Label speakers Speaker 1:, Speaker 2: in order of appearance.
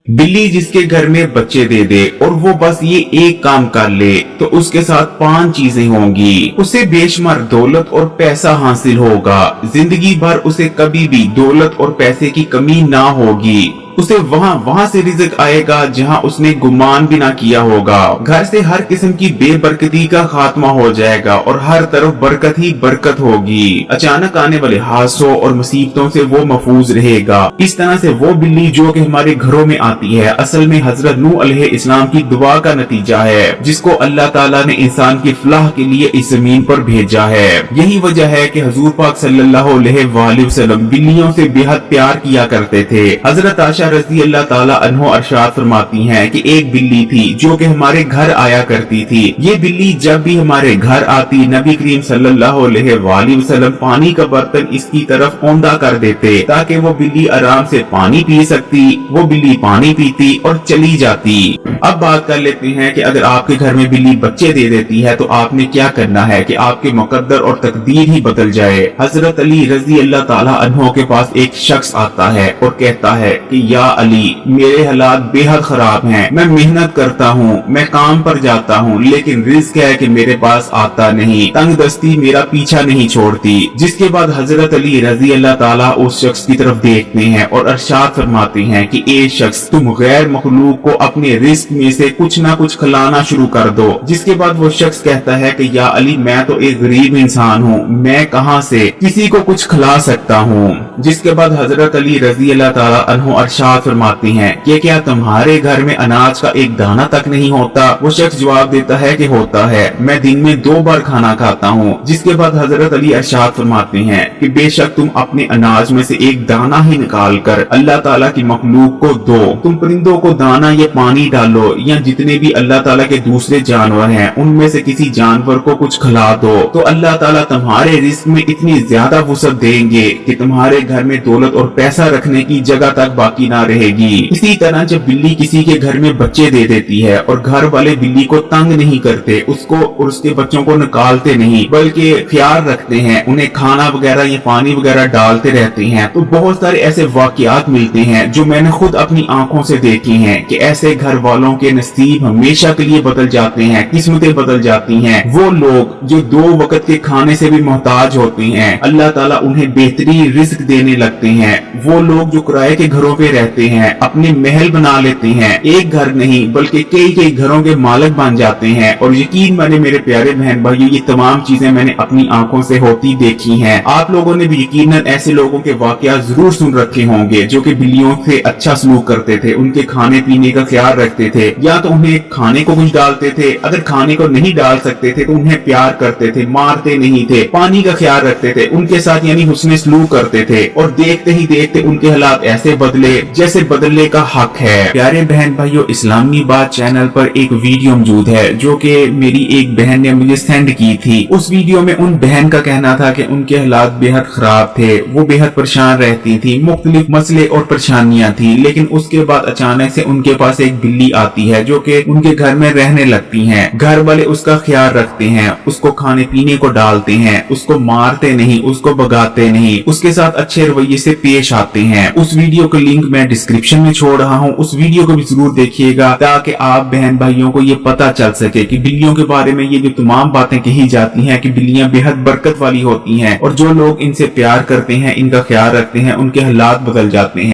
Speaker 1: बिल्ली जिसके घर में बच्चे दे दे और वो बस ये एक काम कर ले तो उसके साथ 5 चीजें होंगी। उसे बेशुमार दौलत और पैसा हासिल होगा, जिंदगी भर उसे कभी भी दौलत और पैसे की कमी ना होगी। उसे वहाँ से रिज़्क आएगा जहाँ उसने गुमान भी ना किया होगा। घर से हर किस्म की बेबरकती का खात्मा हो जाएगा और हर तरफ बरकत ही बरकत होगी। अचानक आने वाले हादसों और मुसीबतों से वो महफूज रहेगा। इस तरह से वो बिल्ली जो कि हमारे घरों में आती है असल में हजरत नूह अलैहिस्सलाम की दुआ का नतीजा है, जिसको अल्लाह ताला ने इंसान की फलाह के लिए इस जमीन पर भेजा है। यही वजह है कि हुजूर पाक सल्लल्लाहु अलैहि वसल्लम बिल्लियों से बेहद प्यार किया करते थे। हजरत आयशा रज़ी अल्लाह ताला अन्हा इरशाद फरमाती हैं कि एक बिल्ली थी जो कि हमारे घर आया करती थी। ये बिल्ली जब भी हमारे घर आती नबी करीम सल्लल्लाहु अलैहि वसल्लम पानी का बर्तन इसकी तरफ औंधा कर देते ताकि वो बिल्ली आराम से पानी पी सकती। वो बिल्ली पानी पीती और चली जाती। अब बात कर लेते हैं कि अगर आपके घर में बिल्ली बच्चे दे देती है तो आपने क्या करना है कि आपके मुकद्दर और तकदीर ही बदल जाए। हजरत अली रज़ी अल्लाह ताला अन्हो के पास एक शख्स आता है और कहता है कि या अली, मेरे हालात बेहद खराब हैं, मैं मेहनत करता हूँ, मैं काम पर जाता हूँ, लेकिन रिस्क है कि मेरे पास आता नहीं, तंग दस्ती मेरा पीछा नहीं छोड़ती। जिसके बाद हजरत अली रज़ी अल्लाह ताला उस शख्स की तरफ देखते हैं और इरशाद फरमाते हैं कि ए शख्स, तुम गैर मखलूक को अपने रिस्क में से कुछ ना कुछ खिलाना शुरू कर दो। जिसके बाद वो शख्स कहता है कि या अली, मैं तो एक गरीब इंसान हूँ, मैं कहाँ से किसी को कुछ खिला सकता हूँ। जिसके बाद हजरत अली रज़ी अल्लाह ताला अन्हु इरशाद फरमाती हैं कि क्या तुम्हारे घर में अनाज का एक दाना तक नहीं होता। वो शख्स जवाब देता है कि होता है, मैं दिन में 2 बार खाना खाता हूँ। जिसके बाद हजरत अली इरशाद फरमाते हैं कि बेशक तुम अपने अनाज में से एक दाना ही निकाल कर अल्लाह ताला की मखलूक को दो। तुम परिंदों को दाना या पानी डालो या जितने भी अल्लाह ताला के दूसरे जानवर हैं उनमें से किसी जानवर को कुछ खिला दो तो अल्लाह ताला तुम्हारे रिस्क में इतनी ज्यादा वसअत देंगे कि तुम्हारे घर में दौलत और पैसा रखने की जगह तक बाकी ना रहेगी। इसी तरह जब बिल्ली किसी के घर में बच्चे दे देती है और घर वाले बिल्ली को तंग नहीं करते, उसको और उसके बच्चों को निकालते नहीं बल्कि ख्याल रखते हैं, उन्हें खाना वगैरह या पानी वगैरह डालते रहते हैं, तो बहुत सारे ऐसे वाकयात मिलते हैं जो मैंने खुद अपनी आंखों से देखी हैं कि ऐसे घर वालों के नसीब हमेशा के लिए बदल जाते हैं, किस्मतें बदल जाती हैं। वो लोग जो 2 वक्त के खाने से भी मोहताज होते हैं, अल्लाह ताला उन्हें बेहतरीन रिस्क देने लगते हैं। वो लोग जो किराए के घरों पे रहते हैं अपने महल बना लेते हैं, एक घर नहीं बल्कि कई घरों के मालिक बन जाते हैं। और यकीन माने मेरे प्यारे बहन भाइयों, ये तमाम चीजें मैंने अपनी आंखों से होती देखी हैं। आप लोगों ने भी यकीनन ऐसे लोगों के वाकयात जरूर सुन रखे होंगे जो कि बिल्लियों से अच्छा सलूक करते थे, उनके खाने पीने का ख्याल रखते थे, या तो उन्हें खाने को कुछ डालते थे, अगर खाने को नहीं डाल सकते थे तो उन्हें प्यार करते थे, मारते नहीं थे, पानी का ख्याल रखते थे, उनके साथ यानी हुस्न सलूक करते थे। और देखते ही देखते उनके हालात ऐसे बदले जैसे बदलने का हक है। प्यारे बहन भाइयों, इस्लामी बात चैनल पर एक वीडियो मौजूद है जो कि मेरी एक बहन ने मुझे सेंड की थी। उस वीडियो में उन बहन का कहना था कि उनके हालात बेहद खराब थे, वो बेहद परेशान रहती थी, मुख्तलिफ मसले और परेशानियां थी, लेकिन उसके बाद अचानक से उनके पास एक बिल्ली आती है जो कि उनके घर में रहने लगती है। घर वाले उसका ख्याल रखते हैं, उसको खाने पीने को डालते हैं, उसको मारते नहीं, उसको भगाते नहीं, उसके साथ अच्छे रवैये से पेश आते हैं। उस वीडियो का लिंक मैं डिस्क्रिप्शन में छोड़ रहा हूँ, उस वीडियो को भी जरूर देखिएगा ताकि आप बहन भाइयों को ये पता चल सके कि बिल्लियों के बारे में ये जो तमाम बातें कही जाती हैं कि बिल्लियां बेहद बरकत वाली होती हैं और जो लोग इनसे प्यार करते हैं, इनका ख्याल रखते हैं, उनके हालात बदल जाते हैं।